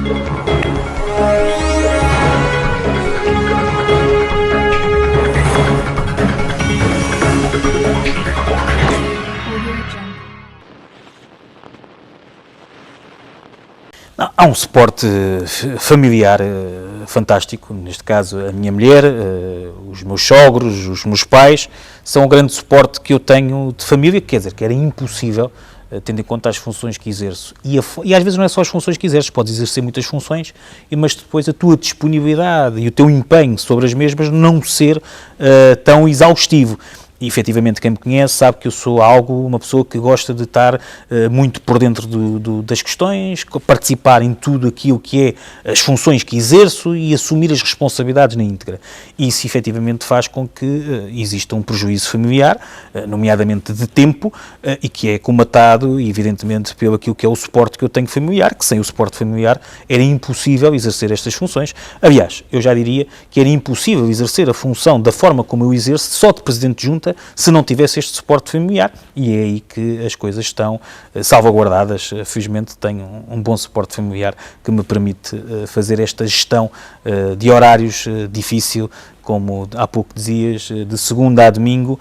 Há um suporte familiar fantástico, neste caso a minha mulher, os meus sogros, os meus pais, são um grande suporte que eu tenho de família, quer dizer, que era impossível, tendo em conta as funções que exerço. E às vezes não é só as funções que exerces, podes exercer muitas funções, mas depois a tua disponibilidade e o teu empenho sobre as mesmas não ser tão exaustivo. E, efetivamente, quem me conhece sabe que eu sou uma pessoa que gosta de estar muito por dentro das questões, participar em tudo aquilo que é as funções que exerço e assumir as responsabilidades na íntegra. E isso, efetivamente, faz com que exista um prejuízo familiar, nomeadamente de tempo, e que é comatado, evidentemente, pelo aquilo que é o suporte que eu tenho familiar, que sem o suporte familiar era impossível exercer estas funções. Aliás, eu já diria que era impossível exercer a função da forma como eu exerço, só de Presidente de Junta, se não tivesse este suporte familiar, e é aí que as coisas estão salvaguardadas. Felizmente tenho um bom suporte familiar que me permite fazer esta gestão de horários difícil, como há pouco dizias, de segunda a domingo,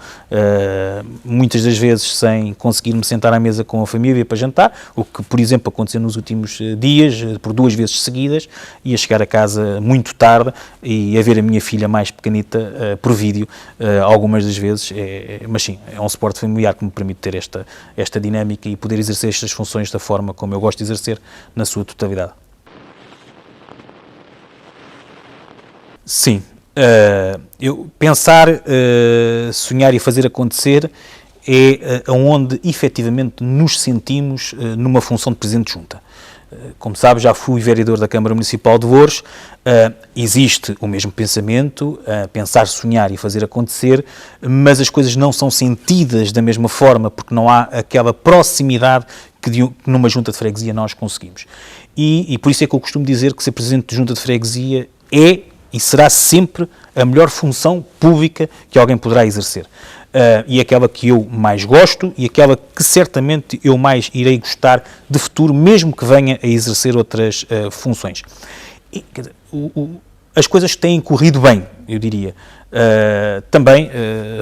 muitas das vezes sem conseguir me sentar à mesa com a família para jantar, o que, por exemplo, aconteceu nos últimos dias, por 2 vezes seguidas, e a chegar a casa muito tarde e a ver a minha filha mais pequenita por vídeo, algumas das vezes, mas sim, é um suporte familiar que me permite ter esta dinâmica e poder exercer estas funções da forma como eu gosto de exercer, na sua totalidade. Sim. Pensar, sonhar e fazer acontecer é onde efetivamente nos sentimos numa função de Presidente de Junta. Como sabe, já fui vereador da Câmara Municipal de Louros, existe o mesmo pensamento, pensar, sonhar e fazer acontecer, mas as coisas não são sentidas da mesma forma, porque não há aquela proximidade que numa Junta de Freguesia nós conseguimos. E por isso é que eu costumo dizer que ser Presidente de Junta de Freguesia é e será sempre a melhor função pública que alguém poderá exercer. E aquela que eu mais gosto e aquela que certamente eu mais irei gostar de futuro, mesmo que venha a exercer outras funções. E, quer dizer, as coisas têm corrido bem, eu diria. Também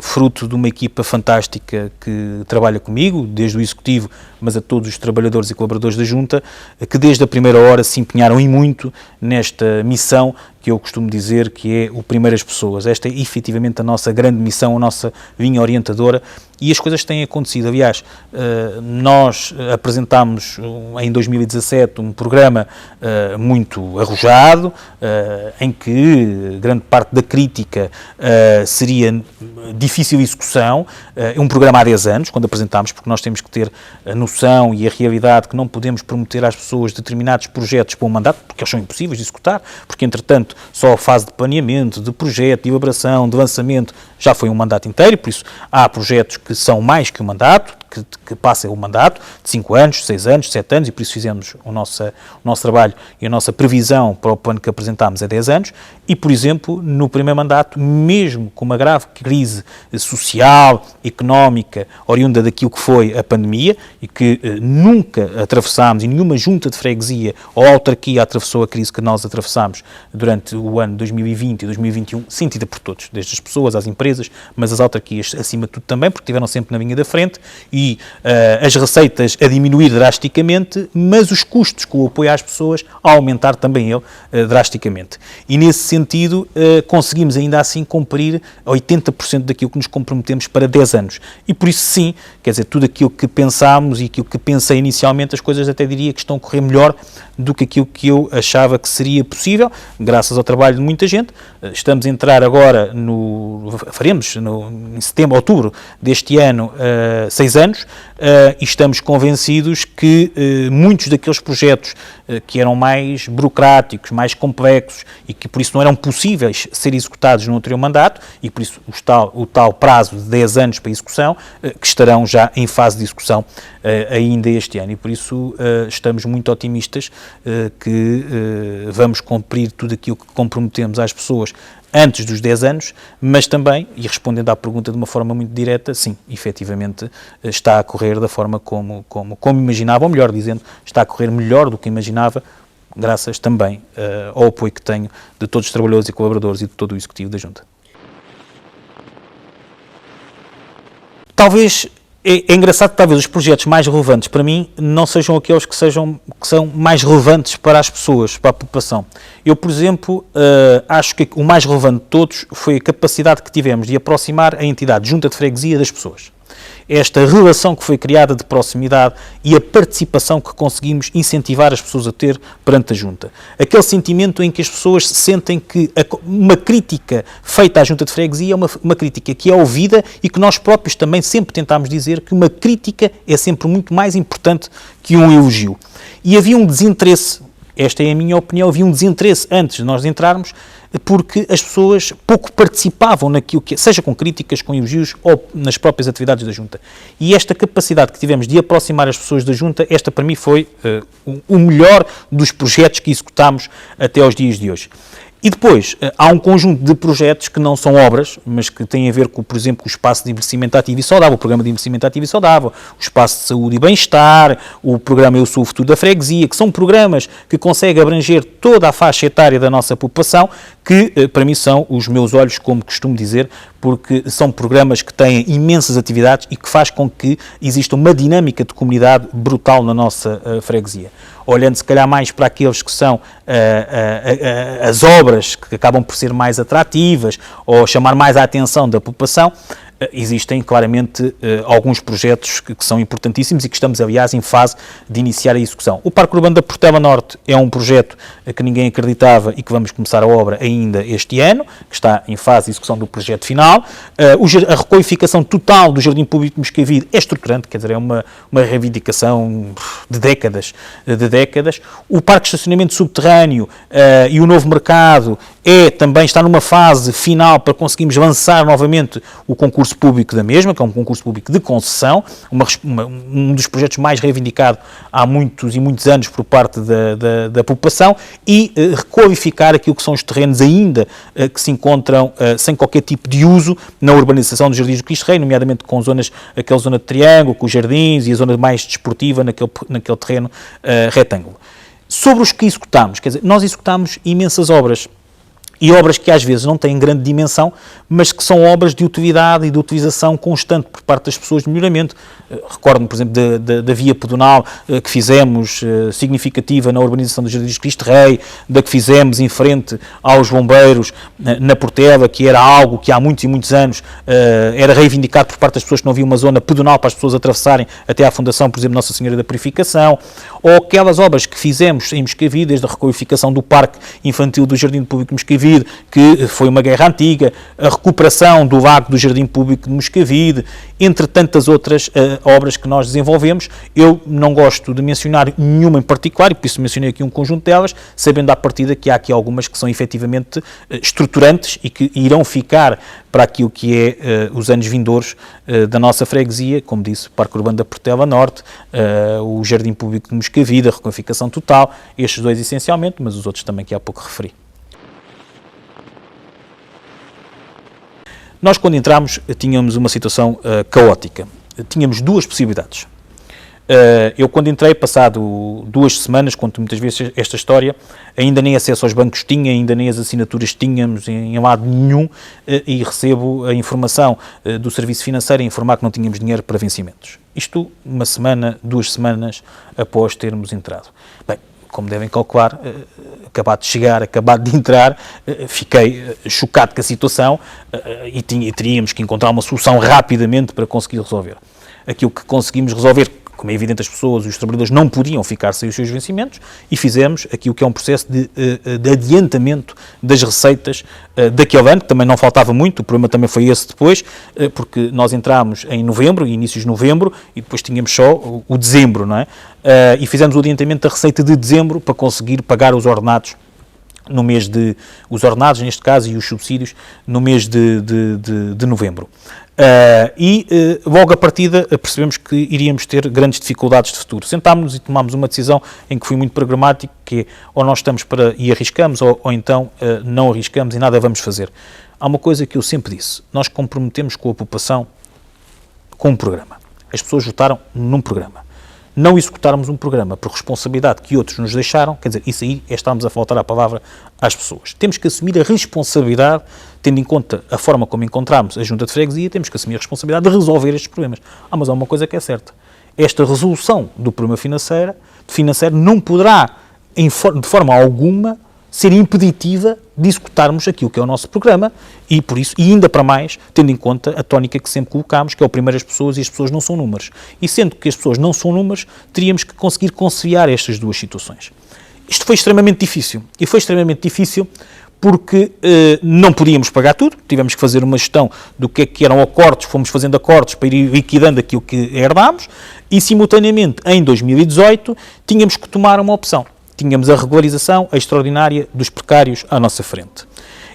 fruto de uma equipa fantástica que trabalha comigo, desde o Executivo, mas a todos os trabalhadores e colaboradores da Junta, que desde a primeira hora se empenharam e muito nesta missão que eu costumo dizer que é o primeiro as pessoas. Esta é efetivamente a nossa grande missão, a nossa linha orientadora, e as coisas têm acontecido. Aliás, nós apresentámos em 2017 um programa muito arrojado, em que grande parte da crítica seria difícil execução, um programa há 10 anos, quando apresentámos, porque nós temos que ter a noção e a realidade que não podemos prometer às pessoas determinados projetos para um mandato, porque eles são impossíveis de executar, porque entretanto só a fase de planeamento, de projeto, de elaboração, de lançamento, já foi um mandato inteiro, por isso há projetos que são mais que um mandato, que passam o mandato de 5 anos, 6 anos, 7 anos, e por isso fizemos o nosso trabalho e a nossa previsão para o plano que apresentámos há 10 anos, e, por exemplo, no primeiro mandato, mesmo com uma grave crise social, económica, oriunda daquilo que foi a pandemia, e que nunca atravessámos, e nenhuma junta de freguesia ou autarquia atravessou a crise que nós atravessámos durante o ano 2020 e 2021, sentida por todos, desde as pessoas às empresas, mas as autarquias acima de tudo também, porque estiveram sempre na linha da frente, e as receitas a diminuir drasticamente, mas os custos com o apoio às pessoas a aumentar também ele drasticamente. E nesse sentido conseguimos ainda assim cumprir 80% daquilo que nos comprometemos para 10 anos. E por isso sim, quer dizer, tudo aquilo que pensámos e aquilo que pensei inicialmente, as coisas até diria que estão a correr melhor do que aquilo que eu achava que seria possível, graças ao trabalho de muita gente. Estamos a entrar agora faremos em setembro, outubro deste ano, 6 anos, e estamos convencidos que muitos daqueles projetos que eram mais burocráticos, mais complexos e que por isso não eram possíveis ser executados no anterior mandato, e por isso o tal prazo de 10 anos para execução, que estarão já em fase de execução ainda este ano, e por isso estamos muito otimistas que vamos cumprir tudo aquilo que comprometemos às pessoas antes dos 10 anos, mas também, e respondendo à pergunta de uma forma muito direta, sim, efetivamente está a correr da forma como imaginava, ou melhor dizendo, está a correr melhor do que imaginava, graças também ao apoio que tenho de todos os trabalhadores e colaboradores e de todo o Executivo da Junta. Talvez, é engraçado que talvez os projetos mais relevantes para mim não sejam aqueles que são mais relevantes para as pessoas, para a população. Eu, por exemplo, acho que o mais relevante de todos foi a capacidade que tivemos de aproximar a entidade Junta de Freguesia das pessoas. Esta relação que foi criada de proximidade e a participação que conseguimos incentivar as pessoas a ter perante a Junta. Aquele sentimento em que as pessoas sentem que uma crítica feita à Junta de Freguesia é uma crítica que é ouvida e que nós próprios também sempre tentámos dizer que uma crítica é sempre muito mais importante que um elogio. E havia um desinteresse, esta é a minha opinião, havia um desinteresse antes de nós entrarmos, porque as pessoas pouco participavam naquilo que, seja com críticas, com elogios ou nas próprias atividades da Junta. E esta capacidade que tivemos de aproximar as pessoas da Junta, esta para mim foi o melhor dos projetos que executámos até aos dias de hoje. E depois, há um conjunto de projetos que não são obras, mas que têm a ver com, por exemplo, com o espaço de envelhecimento ativo e saudável, o programa de envelhecimento ativo e saudável, o espaço de saúde e bem-estar, o programa Eu Sou o Futuro da Freguesia, que são programas que conseguem abranger toda a faixa etária da nossa população, que para mim são os meus olhos, como costumo dizer, porque são programas que têm imensas atividades e que faz com que exista uma dinâmica de comunidade brutal na nossa freguesia. Olhando se calhar mais para aqueles que são as obras que acabam por ser mais atrativas ou chamar mais a atenção da população, existem claramente alguns projetos que são importantíssimos e que estamos, aliás, em fase de iniciar a execução. O Parque Urbano da Portela Norte é um projeto que ninguém acreditava e que vamos começar a obra ainda este ano, que está em fase de execução do projeto final. A requalificação total do Jardim Público de Moscavide é estruturante, quer dizer, é uma reivindicação de décadas. O Parque de Estacionamento Subterrâneo e o Novo Mercado também está numa fase final para conseguirmos lançar novamente o concurso público da mesma, que é um concurso público de concessão, um dos projetos mais reivindicados há muitos e muitos anos por parte da população, e requalificar aquilo que são os terrenos ainda que se encontram sem qualquer tipo de uso na urbanização dos Jardins do Cristo Rei, nomeadamente com aquela zona de triângulo, com os jardins e a zona mais desportiva naquele terreno retângulo. Sobre os que executámos, quer dizer, nós executámos imensas obras, e obras que às vezes não têm grande dimensão, mas que são obras de utilidade e de utilização constante por parte das pessoas de melhoramento. Recordo-me, por exemplo, da via pedonal que fizemos, significativa na urbanização dos Jardins de Cristo Rei, da que fizemos em frente aos bombeiros na Portela, que era algo que há muitos e muitos anos era reivindicado por parte das pessoas que não havia uma zona pedonal para as pessoas atravessarem até à Fundação, por exemplo, Nossa Senhora da Purificação, ou aquelas obras que fizemos em Moscavide, desde a requalificação do Parque Infantil do Jardim Público de Moscavide, que foi uma guerra antiga, a recuperação do lago do Jardim Público de Moscavide, entre tantas outras obras que nós desenvolvemos. Eu não gosto de mencionar nenhuma em particular, e por isso mencionei aqui um conjunto delas, sabendo à partida que há aqui algumas que são efetivamente estruturantes e que irão ficar para aquilo que é os anos vindouros da nossa freguesia, como disse, o Parque Urbano da Portela Norte, o Jardim Público de Moscavide, a requalificação total, estes dois essencialmente, mas os outros também que há pouco referi. Nós, quando entramos, tínhamos uma situação caótica. Tínhamos duas possibilidades. Eu, quando entrei, passado 2 semanas, conto muitas vezes esta história, ainda nem acesso aos bancos tinha, ainda nem as assinaturas tínhamos em lado nenhum, e recebo a informação do Serviço Financeiro a informar que não tínhamos dinheiro para vencimentos. Isto 1 semana, 2 semanas após termos entrado. Bem, como devem calcular, acabado de chegar, acabado de entrar, fiquei chocado com a situação e teríamos que encontrar uma solução rapidamente para conseguir resolver. Aquilo que conseguimos resolver, como é evidente, as pessoas, os trabalhadores não podiam ficar sem os seus vencimentos, e fizemos aquilo que é um processo de adiantamento das receitas daquele ano, que também não faltava muito. O problema também foi esse depois, porque nós entramos em novembro, inícios de novembro, e depois tínhamos só o dezembro, não é? E fizemos o adiantamento da receita de dezembro para conseguir pagar os ordenados no mês os ordenados, neste caso, e os subsídios no mês de novembro. Logo à partida percebemos que iríamos ter grandes dificuldades de futuro. Sentámos-nos e tomámos uma decisão em que foi muito programático, que é, ou nós estamos para e arriscamos, ou então não arriscamos e nada vamos fazer. Há uma coisa que eu sempre disse: nós comprometemos com a população com um programa. As pessoas votaram num programa. não executarmos um programa por responsabilidade que outros nos deixaram, quer dizer, isso aí estamos a faltar a palavra às pessoas. Temos que assumir a responsabilidade, tendo em conta a forma como encontramos a Junta de Freguesia, temos que assumir a responsabilidade de resolver estes problemas. Mas há uma coisa que é certa, esta resolução do problema financeiro não poderá, de forma alguma, ser impeditiva de executarmos aquilo que é o nosso programa e, por isso, e ainda para mais, tendo em conta a tónica que sempre colocámos, que é o primeiro as pessoas e as pessoas não são números. E sendo que as pessoas não são números, teríamos que conseguir conciliar estas duas situações. Isto foi extremamente difícil. E foi extremamente difícil porque não podíamos pagar tudo, tivemos que fazer uma gestão do que eram acordos, fomos fazendo acordos para ir liquidando aquilo que herdámos e, simultaneamente, em 2018, tínhamos que tomar uma opção. Tínhamos a regularização extraordinária dos precários à nossa frente.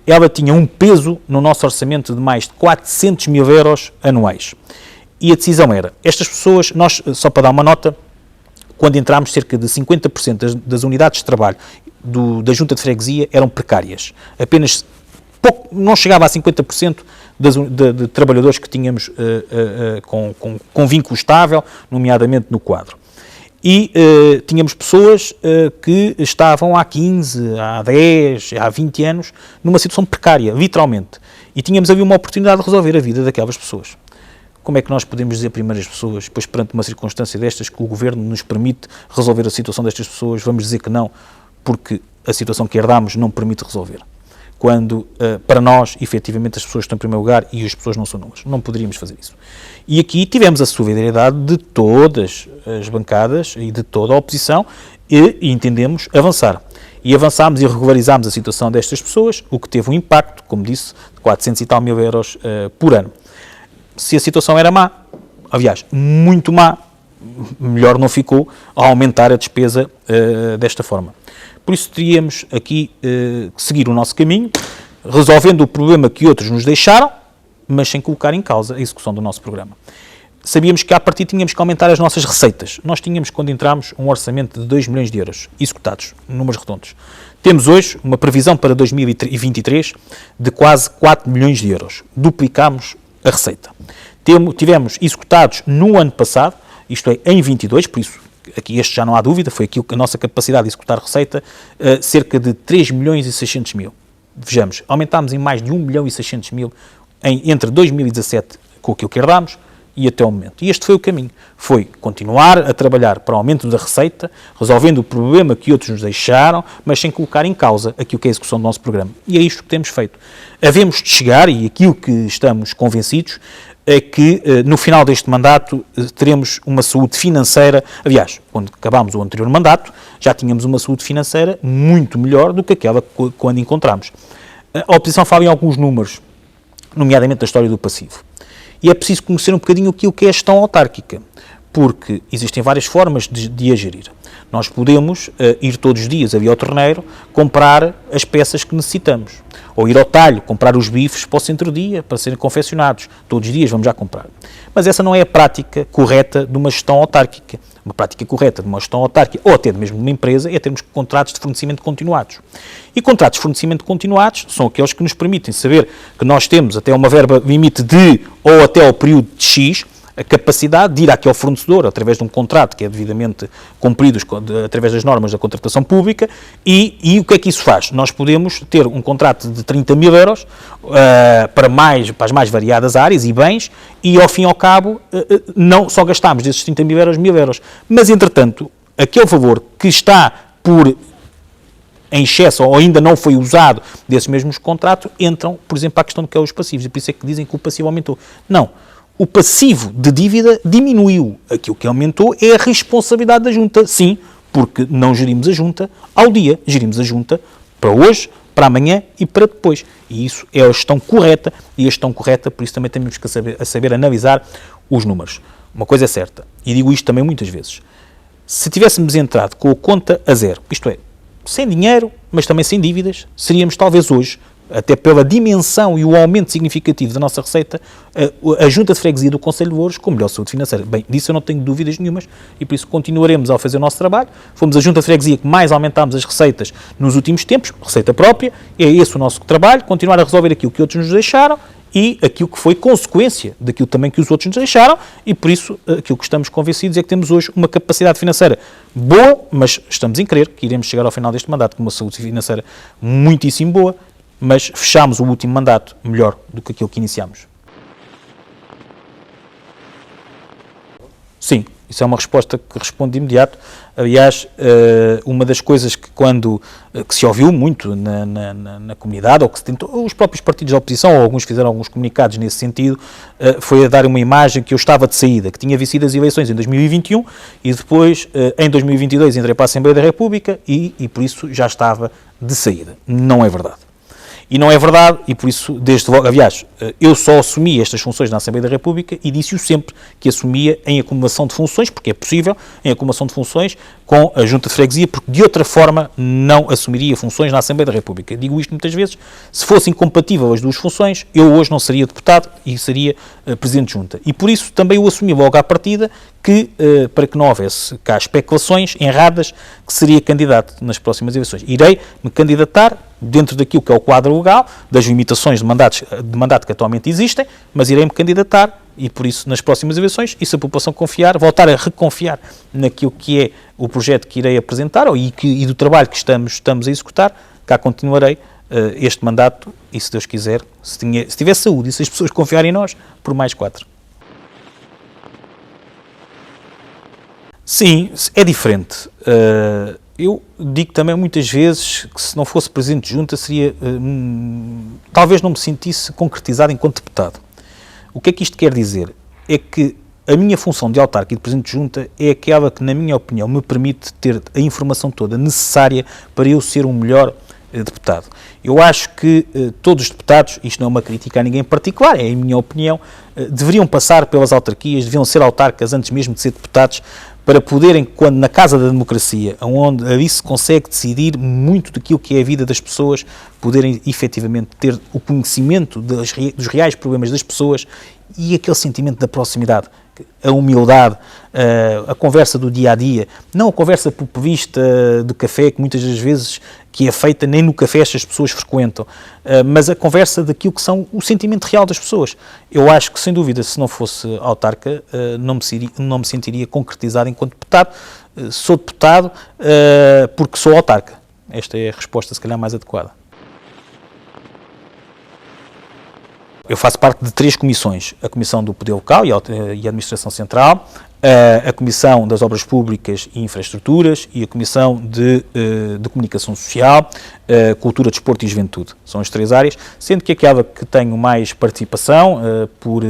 Ela tinha um peso no nosso orçamento de mais de 400 mil euros anuais. E a decisão era, estas pessoas, nós, só para dar uma nota, quando entramos, cerca de 50% das unidades de trabalho da Junta de Freguesia eram precárias. Apenas não chegava a 50% de trabalhadores que tínhamos com vínculo estável, nomeadamente no quadro. E tínhamos pessoas que estavam há 15, há 10, há 20 anos numa situação precária, literalmente. E tínhamos ali uma oportunidade de resolver a vida daquelas pessoas. Como é que nós podemos dizer primeiro às pessoas, depois perante uma circunstância destas, que o Governo nos permite resolver a situação destas pessoas, vamos dizer que não, porque a situação que herdámos não permite resolver? Quando, para nós, efetivamente, as pessoas estão em primeiro lugar e as pessoas não são números. Não poderíamos fazer isso. E aqui tivemos a solidariedade de todas as bancadas e de toda a oposição e entendemos avançar. E avançámos e regularizámos a situação destas pessoas, o que teve um impacto, como disse, de 400 e tal mil euros por ano. Se a situação era má, aliás, muito má, melhor não ficou a aumentar a despesa desta forma. Por isso teríamos aqui que seguir o nosso caminho, resolvendo o problema que outros nos deixaram, mas sem colocar em causa a execução do nosso programa. Sabíamos que, à partida, tínhamos que aumentar as nossas receitas. Nós tínhamos, quando entramos, um orçamento de 2 milhões de euros, executados, números redondos. Temos hoje uma previsão para 2023 de quase 4 milhões de euros. Duplicámos a receita. Tivemos executados no ano passado, isto é, em 22, por isso, aqui este já não há dúvida, foi aquilo que a nossa capacidade de executar receita, cerca de 3 milhões e 600 mil. Vejamos, aumentámos em mais de 1 milhão e 600 mil entre 2017, com aquilo que herdámos, e até o momento. E este foi o caminho. Foi continuar a trabalhar para o aumento da receita, resolvendo o problema que outros nos deixaram, mas sem colocar em causa aquilo que é a execução do nosso programa. E é isto que temos feito. Havemos de chegar, e aquilo que estamos convencidos, é que no final deste mandato teremos uma saúde financeira. Aliás, quando acabámos o anterior mandato, já tínhamos uma saúde financeira muito melhor do que aquela quando encontramos. A oposição fala em alguns números, nomeadamente da história do passivo. E é preciso conhecer um bocadinho aquilo que é a gestão autárquica, porque existem várias formas de a gerir. Nós podemos ir todos os dias ali ao torneiro comprar as peças que necessitamos, ou ir ao talho comprar os bifes para o centro-dia, para serem confeccionados. Todos os dias vamos já comprar. Mas essa não é a prática correta de uma gestão autárquica. Uma prática correta de uma gestão autárquica, ou até mesmo de uma empresa, é termos contratos de fornecimento continuados. E contratos de fornecimento continuados são aqueles que nos permitem saber que nós temos até uma verba limite de, ou até ao período de X, a capacidade de ir àquele fornecedor, através de um contrato que é devidamente cumprido através das normas da contratação pública, e o que é que isso faz? Nós podemos ter um contrato de 30 mil euros para as mais variadas áreas e bens, e ao fim e ao cabo não só gastamos desses 30 mil euros, 1.000 euros, mas entretanto, aquele valor que está em excesso ou ainda não foi usado desses mesmos contratos, entram, por exemplo, para a questão do que é os passivos, e por isso é que dizem que o passivo aumentou. Não. O passivo de dívida diminuiu. Aquilo que aumentou é a responsabilidade da Junta. Sim, porque não gerimos a Junta ao dia. Gerimos a Junta para hoje, para amanhã e para depois. E isso é a gestão correta. E a gestão correta, por isso também temos que saber analisar os números. Uma coisa é certa, e digo isto também muitas vezes. Se tivéssemos entrado com a conta a zero, isto é, sem dinheiro, mas também sem dívidas, seríamos talvez hoje, até pela dimensão e o aumento significativo da nossa receita, a Junta de Freguesia do Concelho de Louros com melhor saúde financeira. Bem, disso eu não tenho dúvidas nenhumas e por isso continuaremos a fazer o nosso trabalho. Fomos a Junta de Freguesia que mais aumentámos as receitas nos últimos tempos, receita própria, é esse o nosso trabalho, continuar a resolver aquilo que outros nos deixaram e aquilo que foi consequência daquilo também que os outros nos deixaram, e por isso aquilo que estamos convencidos é que temos hoje uma capacidade financeira boa, mas estamos em crer que iremos chegar ao final deste mandato com uma saúde financeira muitíssimo boa, mas fechámos o último mandato melhor do que aquilo que iniciámos. Sim, isso é uma resposta que respondo de imediato. Aliás, uma das coisas que que se ouviu muito na comunidade, ou que se tentou, os próprios partidos da oposição, ou alguns fizeram alguns comunicados nesse sentido, foi a dar uma imagem que eu estava de saída, que tinha vencido as eleições em 2021 e depois, em 2022, entrei para a Assembleia da República e por isso já estava de saída. Não é verdade. E não é verdade, e por isso, desde logo, aliás, eu só assumi estas funções na Assembleia da República e disse-o sempre que assumia em acumulação de funções, porque é possível, em acumulação de funções com a Junta de Freguesia, porque de outra forma não assumiria funções na Assembleia da República. Digo isto muitas vezes, se fosse incompatível as duas funções, eu hoje não seria deputado e seria Presidente de Junta. E por isso também eu assumi logo à partida que, para que não houvesse cá especulações erradas, que seria candidato nas próximas eleições. Irei me candidatar dentro daquilo que é o quadro legal, das limitações de mandato que atualmente existem, mas irei-me candidatar e, por isso, nas próximas eleições, e se a população confiar, voltar a reconfiar naquilo que é o projeto que irei apresentar e do trabalho que estamos a executar, cá continuarei este mandato e, se Deus quiser, se tiver saúde e se as pessoas confiarem em nós, por mais 4. Sim, é diferente. Eu digo também muitas vezes que se não fosse Presidente de Junta seria, talvez não me sentisse concretizado enquanto deputado. O que é que isto quer dizer? É que a minha função de autarca e de Presidente de Junta é aquela que, na minha opinião, me permite ter a informação toda necessária para eu ser um melhor deputado. Eu acho que todos os deputados, isto não é uma crítica a ninguém em particular, é a minha opinião, deveriam passar pelas autarquias, deviam ser autarcas antes mesmo de ser deputados, para poderem, quando na Casa da Democracia, onde ali se consegue decidir muito daquilo que é a vida das pessoas, poderem efetivamente ter o conhecimento dos reais problemas das pessoas e aquele sentimento da proximidade, a humildade, a conversa do dia-a-dia, não a conversa populista do café, que muitas das vezes que é feita nem no café estas pessoas frequentam, mas a conversa daquilo que são o sentimento real das pessoas. Eu acho que, sem dúvida, se não fosse autarca, não me sentiria concretizado enquanto deputado. Sou deputado porque sou autarca. Esta é a resposta, se calhar, mais adequada. Eu faço parte de 3 comissões, a Comissão do Poder Local e a Administração Central, a Comissão das Obras Públicas e Infraestruturas e a Comissão de Comunicação Social, Cultura, Desporto e Juventude. São as 3 áreas, sendo que aquela que tenho mais participação, por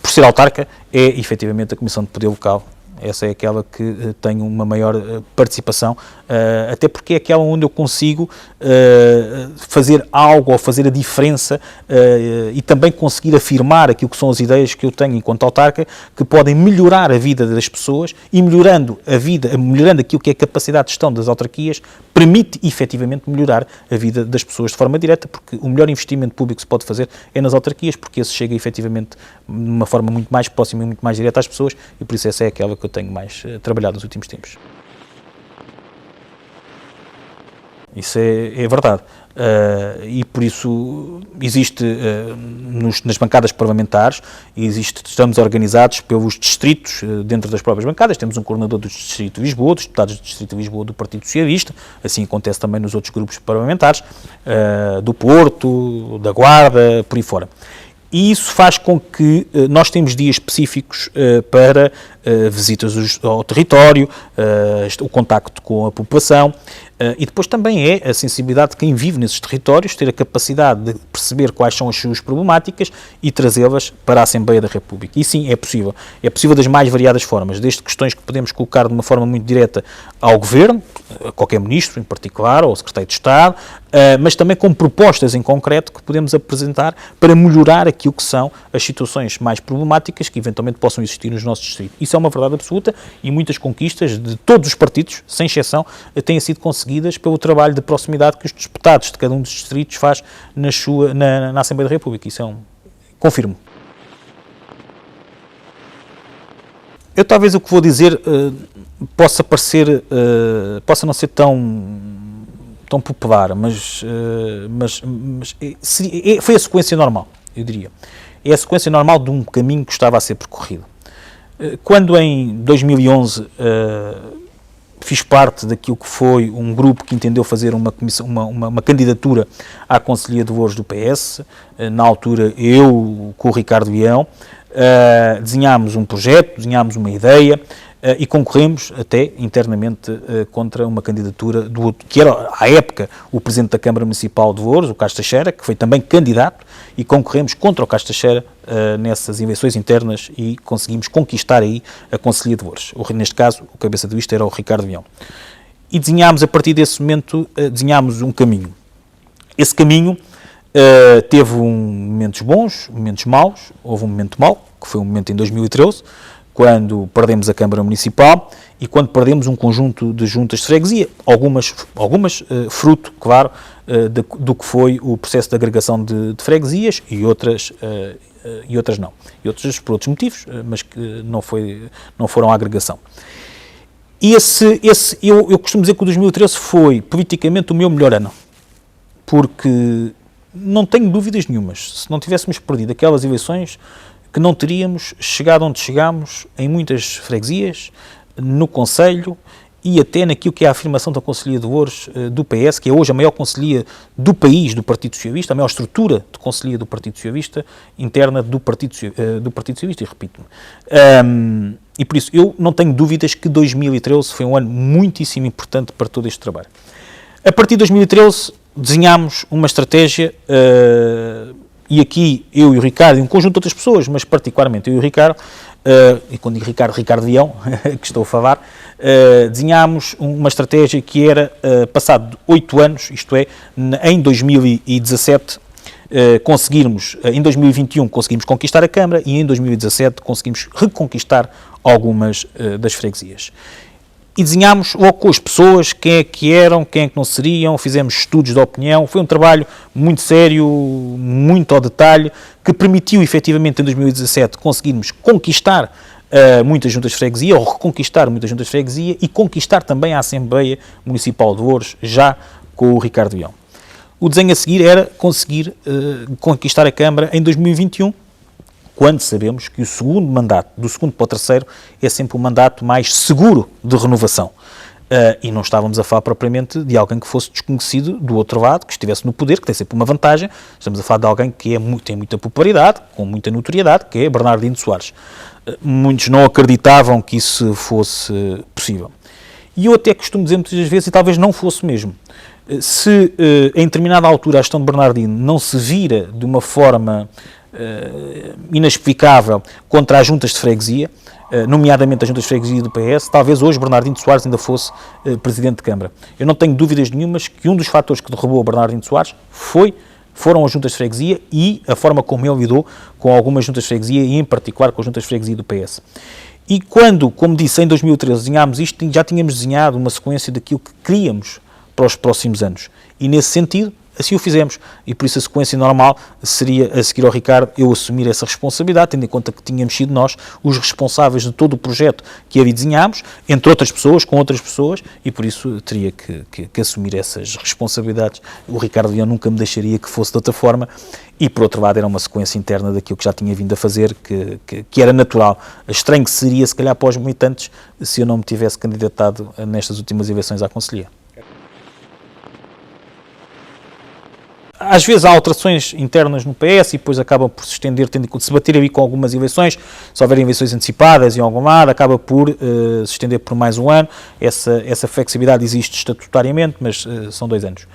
ser autarca, é efetivamente a Comissão de Poder Local. Essa é aquela que tenho uma maior participação, até porque é aquela onde eu consigo fazer algo ou fazer a diferença e também conseguir afirmar aquilo que são as ideias que eu tenho enquanto autarca, que podem melhorar a vida das pessoas e melhorando aquilo que é a capacidade de gestão das autarquias, permite efetivamente melhorar a vida das pessoas de forma direta, porque o melhor investimento público que se pode fazer é nas autarquias, porque esse chega efetivamente de uma forma muito mais próxima e muito mais direta às pessoas e por isso essa é aquela que eu tenho mais trabalhado nos últimos tempos. Isso é verdade. E por isso existe nas bancadas parlamentares, estamos organizados pelos distritos dentro das próprias bancadas, temos um coordenador do Distrito de Lisboa, dos deputados do Distrito de Lisboa do Partido Socialista, assim acontece também nos outros grupos parlamentares, do Porto, da Guarda, por aí fora. E isso faz com que nós temos dias específicos para visitas ao território, o contacto com a população, e depois também é a sensibilidade de quem vive nesses territórios, ter a capacidade de perceber quais são as suas problemáticas e trazê-las para a Assembleia da República. E sim, é possível. É possível das mais variadas formas, desde questões que podemos colocar de uma forma muito direta ao Governo, a qualquer Ministro em particular, ou ao Secretário de Estado, mas também com propostas em concreto que podemos apresentar para melhorar aquilo que são as situações mais problemáticas que eventualmente possam existir nos nossos distritos. Isso é uma verdade absoluta e muitas conquistas de todos os partidos, sem exceção, têm sido conseguidas pelo trabalho de proximidade que os deputados de cada um dos distritos faz na Assembleia da República. Isso confirmo. Eu talvez o que vou dizer possa não ser tão popular, mas foi a sequência normal. eu diria. É a sequência normal de um caminho que estava a ser percorrido. Quando em 2011 fiz parte daquilo que foi um grupo que entendeu fazer uma candidatura à Conselhia de Louros do PS, na altura eu com o Ricardo Vião, desenhámos um projeto, desenhámos uma ideia e concorremos até internamente contra uma candidatura do outro, que era à época o Presidente da Câmara Municipal de Louros, o Carlos Teixeira, que foi também candidato, e concorremos contra o Carlos Teixeira nessas eleições internas e conseguimos conquistar aí a Conselhia de Louros. Neste caso, o cabeça de lista era o Ricardo Vião. E desenhámos, a partir desse momento, desenhámos um caminho. Esse caminho teve momentos bons, momentos maus. Houve um momento mau, que foi um momento em 2013, quando perdemos a Câmara Municipal e quando perdemos um conjunto de juntas de freguesia, algumas fruto, claro, do que foi o processo de agregação de freguesias e outras não. E outras por outros motivos, mas que não foram à agregação. E eu costumo dizer que o 2013 foi, politicamente, o meu melhor ano, porque não tenho dúvidas nenhumas, se não tivéssemos perdido aquelas eleições, que não teríamos chegado onde chegámos em muitas freguesias, no Conselho e até naquilo que é a afirmação da Conselhia de Louros do PS, que é hoje a maior conselhia do país do Partido Socialista, a maior estrutura de conselhia do Partido Socialista, interna do Partido Socialista, e repito-me. E por isso, eu não tenho dúvidas que 2013 foi um ano muitíssimo importante para todo este trabalho. A partir de 2013, desenhámos uma estratégia, e aqui eu e o Ricardo, e um conjunto de outras pessoas, mas particularmente eu e o Ricardo, e quando digo Ricardo Vião, que estou a falar, desenhámos uma estratégia que era, passado 8 anos, isto é, em 2017, em 2021 conseguimos conquistar a Câmara e em 2017 conseguimos reconquistar algumas das freguesias. E desenhámos logo com as pessoas, quem é que eram, quem é que não seriam, fizemos estudos de opinião, foi um trabalho muito sério, muito ao detalhe, que permitiu efetivamente em 2017 conseguirmos conquistar muitas juntas de freguesia, ou reconquistar muitas juntas de freguesia e conquistar também a Assembleia Municipal de Louros, já com o Ricardo Vião. O desenho a seguir era conseguir conquistar a Câmara em 2021, quando sabemos que o segundo mandato, do segundo para o terceiro, é sempre um mandato mais seguro de renovação. E não estávamos a falar propriamente de alguém que fosse desconhecido do outro lado, que estivesse no poder, que tem sempre uma vantagem. Estamos a falar de alguém que tem muita popularidade, com muita notoriedade, que é Bernardino Soares. Muitos não acreditavam que isso fosse possível. E eu até costumo dizer muitas vezes, e talvez não fosse mesmo, se em determinada altura a gestão de Bernardino não se vira de uma forma inexplicável contra as juntas de freguesia, nomeadamente as juntas de freguesia do PS, talvez hoje Bernardino Soares ainda fosse Presidente de Câmara. Eu não tenho dúvidas nenhumas que um dos fatores que derrubou Bernardino Soares foram as juntas de freguesia e a forma como ele lidou com algumas juntas de freguesia e em particular com as juntas de freguesia do PS. E quando, como disse, em 2013 desenhámos isto, já tínhamos desenhado uma sequência daquilo que queríamos para os próximos anos. E nesse sentido, assim o fizemos, e por isso a sequência normal seria, a seguir ao Ricardo, eu assumir essa responsabilidade, tendo em conta que tínhamos sido nós os responsáveis de todo o projeto que ali desenhámos, entre outras pessoas, com outras pessoas, e por isso teria que assumir essas responsabilidades. O Ricardo Vião nunca me deixaria que fosse de outra forma, e por outro lado era uma sequência interna daquilo que já tinha vindo a fazer, que era natural. Estranho que seria, se calhar, para os militantes, se eu não me tivesse candidatado nestas últimas eleições à Conselhia. Às vezes há alterações internas no PS e depois acaba por se estender, tendo que se bater ali com algumas eleições, se houver eleições antecipadas em algum lado, acaba por se estender por mais um ano. Essa flexibilidade existe estatutariamente, mas são 2 anos.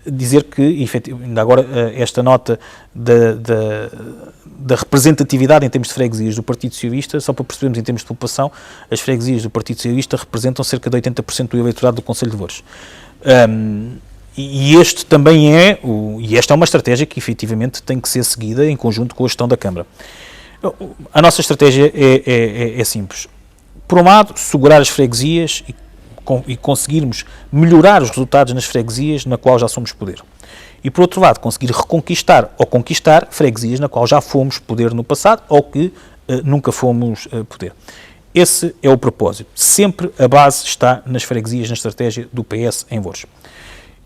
Dizer que, efetivamente, ainda agora, esta nota da representatividade em termos de freguesias do Partido Socialista, só para percebermos em termos de população, as freguesias do Partido Socialista representam cerca de 80% do eleitorado do Conselho de Louros. E esta é uma estratégia que efetivamente tem que ser seguida em conjunto com a gestão da Câmara. A nossa estratégia é simples. Por um lado, segurar as freguesias e conseguirmos melhorar os resultados nas freguesias na qual já somos poder. E por outro lado, conseguir reconquistar ou conquistar freguesias na qual já fomos poder no passado ou que nunca fomos poder. Esse é o propósito. Sempre a base está nas freguesias, na estratégia do PS em Louros.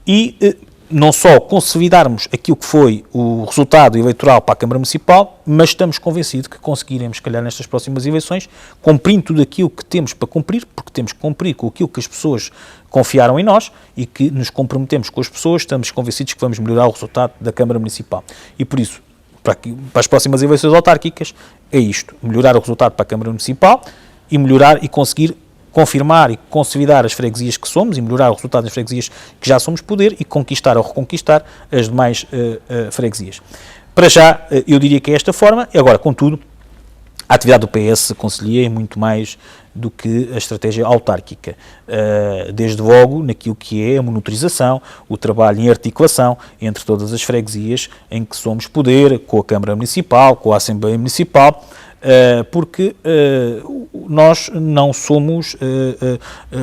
E não só consolidarmos aquilo que foi o resultado eleitoral para a Câmara Municipal, mas estamos convencidos que conseguiremos, se calhar, nestas próximas eleições, cumprindo tudo aquilo que temos para cumprir, porque temos que cumprir com aquilo que as pessoas confiaram em nós e que nos comprometemos com as pessoas, estamos convencidos que vamos melhorar o resultado da Câmara Municipal. E por isso, para as próximas eleições autárquicas, é isto, melhorar o resultado para a Câmara Municipal e melhorar e conseguir confirmar e consolidar as freguesias que somos e melhorar o resultado das freguesias que já somos poder e conquistar ou reconquistar as demais freguesias. Para já, eu diria que é esta forma. Agora, contudo, a atividade do PS Conselhia é muito mais do que a estratégia autárquica, desde logo naquilo que é a monitorização, o trabalho em articulação entre todas as freguesias em que somos poder, com a Câmara Municipal, com a Assembleia Municipal, porque nós não somos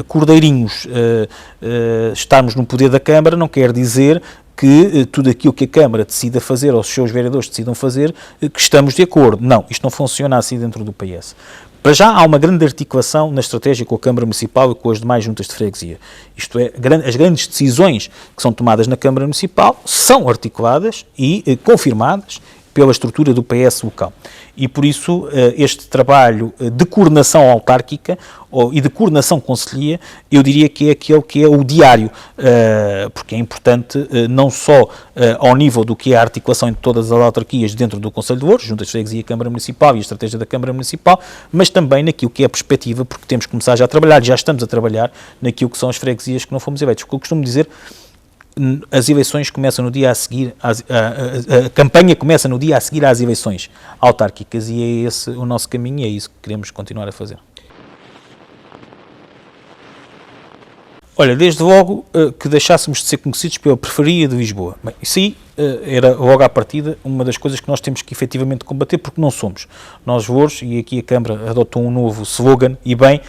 cordeirinhos. Estarmos no poder da Câmara não quer dizer que tudo aquilo que a Câmara decida fazer, ou os seus vereadores decidam fazer, que estamos de acordo. Não, isto não funciona assim dentro do PS. Para já há uma grande articulação na estratégia com a Câmara Municipal e com as demais juntas de freguesia. Isto é, as grandes decisões que são tomadas na Câmara Municipal são articuladas e confirmadas pela estrutura do PS local. E por isso este trabalho de coordenação autárquica e de coordenação concelhia, eu diria que é aquele que é o diário, porque é importante não só ao nível do que é a articulação entre todas as autarquias dentro do Conselho de Louros, juntas de freguesia e Câmara Municipal e a estratégia da Câmara Municipal, mas também naquilo que é a perspectiva, porque temos que começar já a trabalhar, já estamos a trabalhar naquilo que são as freguesias que não fomos eleitos. O que eu costumo dizer, as eleições começam no dia a seguir, a campanha começa no dia a seguir às eleições autárquicas e é esse o nosso caminho e é isso que queremos continuar a fazer. Olha, desde logo que deixássemos de ser conhecidos pela periferia de Lisboa. Bem, isso aí era logo à partida uma das coisas que nós temos que efetivamente combater, porque não somos. Nós, Louros, e aqui a Câmara adotou um novo slogan, e bem,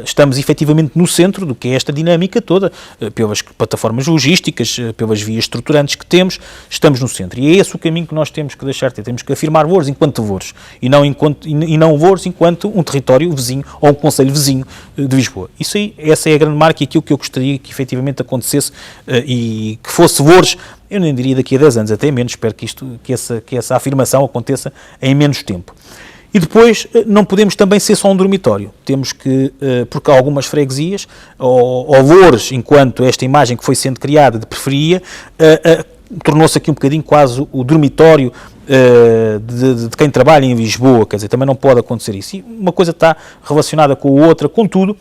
estamos efetivamente no centro do que é esta dinâmica toda, pelas plataformas logísticas, pelas vias estruturantes que temos, estamos no centro. E é esse o caminho que nós temos que deixar de ter. Temos que afirmar Louros enquanto Louros, e não Louros enquanto um território vizinho ou um concelho vizinho de Lisboa. Isso aí, essa é a grande marca e aquilo que eu gostaria que efetivamente acontecesse e que fosse Louros. Eu nem diria daqui a 10 anos, até menos, espero que essa afirmação aconteça em menos tempo. E depois, não podemos também ser só um dormitório. Temos que, porque há algumas freguesias, ou Louros, enquanto esta imagem que foi sendo criada de periferia, tornou-se aqui um bocadinho quase o dormitório de quem trabalha em Lisboa, quer dizer, também não pode acontecer isso. E uma coisa está relacionada com a outra, contudo,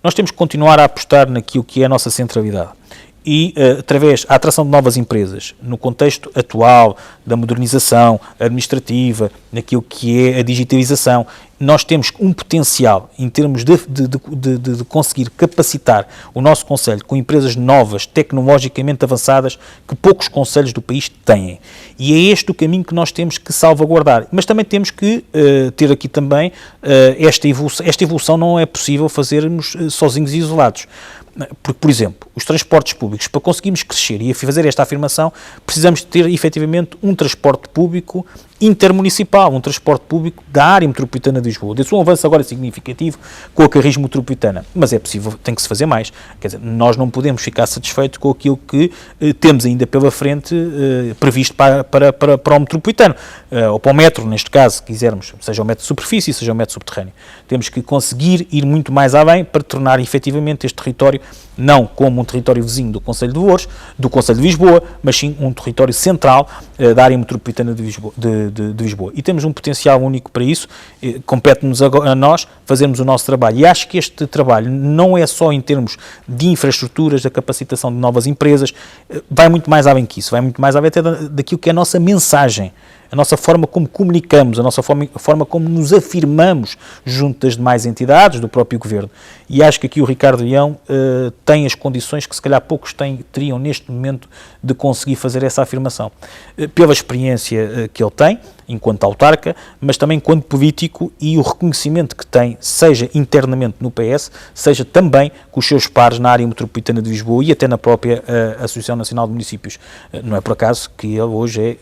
nós temos que continuar a apostar naquilo que é a nossa centralidade. E, através da atração de novas empresas, no contexto atual da modernização administrativa, naquilo que é a digitalização, nós temos um potencial em termos de conseguir capacitar o nosso concelho com empresas novas, tecnologicamente avançadas, que poucos concelhos do país têm. E é este o caminho que nós temos que salvaguardar. Mas também temos que ter aqui também esta evolução. Esta evolução não é possível fazermos sozinhos e isolados. Porque, por exemplo, os transportes públicos, para conseguirmos crescer e fazer esta afirmação, precisamos de ter efetivamente um transporte público intermunicipal, um transporte público da área metropolitana de Lisboa. Desse um avanço agora significativo com a Carris metropolitana, mas é possível, tem que se fazer mais. Quer dizer, nós não podemos ficar satisfeitos com aquilo que temos ainda pela frente previsto para o metropolitano, ou para o metro, neste caso, se quisermos, seja o metro de superfície, seja o metro subterrâneo. Temos que conseguir ir muito mais além para tornar efetivamente este território não como um território vizinho do Concelho de Louros, do Concelho de Lisboa, mas sim um território central da área metropolitana de Lisboa. E temos um potencial único para isso, compete-nos a nós fazermos o nosso trabalho. E acho que este trabalho não é só em termos de infraestruturas, da capacitação de novas empresas, vai muito mais além que isso, vai muito mais além até daquilo que é a nossa mensagem, a nossa forma como comunicamos, a nossa forma como nos afirmamos junto das demais entidades, do próprio Governo. E acho que aqui o Ricardo Leão tem as condições que se calhar poucos teriam neste momento de conseguir fazer essa afirmação. Pela experiência que ele tem, enquanto autarca, mas também enquanto político e o reconhecimento que tem, seja internamente no PS, seja também com os seus pares na área metropolitana de Lisboa e até na própria Associação Nacional de Municípios. Não é por acaso que ele hoje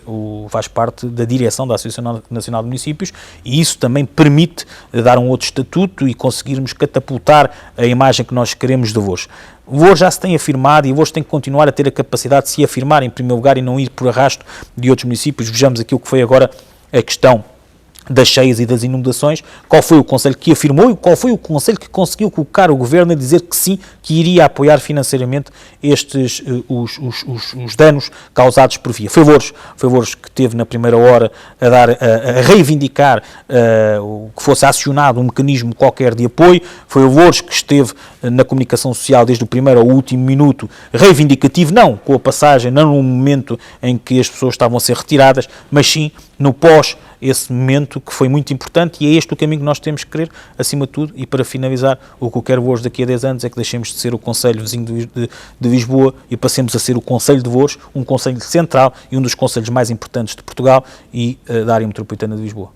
faz parte da direção da Associação Nacional de Municípios, e isso também permite dar um outro estatuto e conseguirmos catapultar a imagem que nós queremos de Voos. Voos já se tem afirmado e Voos tem que continuar a ter a capacidade de se afirmar em primeiro lugar e não ir por arrasto de outros municípios. Vejamos aquilo que foi agora a questão das cheias e das inundações, qual foi o Conselho que afirmou e qual foi o Conselho que conseguiu colocar o Governo a dizer que sim, que iria apoiar financeiramente os danos causados por via. Foi Voos que teve na primeira hora a reivindicar que fosse acionado um mecanismo qualquer de apoio, foi o Voos que esteve na comunicação social desde o primeiro ao último minuto reivindicativo, não com a passagem, não no momento em que as pessoas estavam a ser retiradas, mas sim no pós esse momento que foi muito importante, e é este o caminho que nós temos que querer, acima de tudo. E para finalizar, o que eu quero Voos daqui a 10 anos é que deixemos de ser o Conselho vizinho de Lisboa e passemos a ser o Conselho de Voos, um Conselho central e um dos conselhos mais importantes de Portugal e da área metropolitana de Lisboa.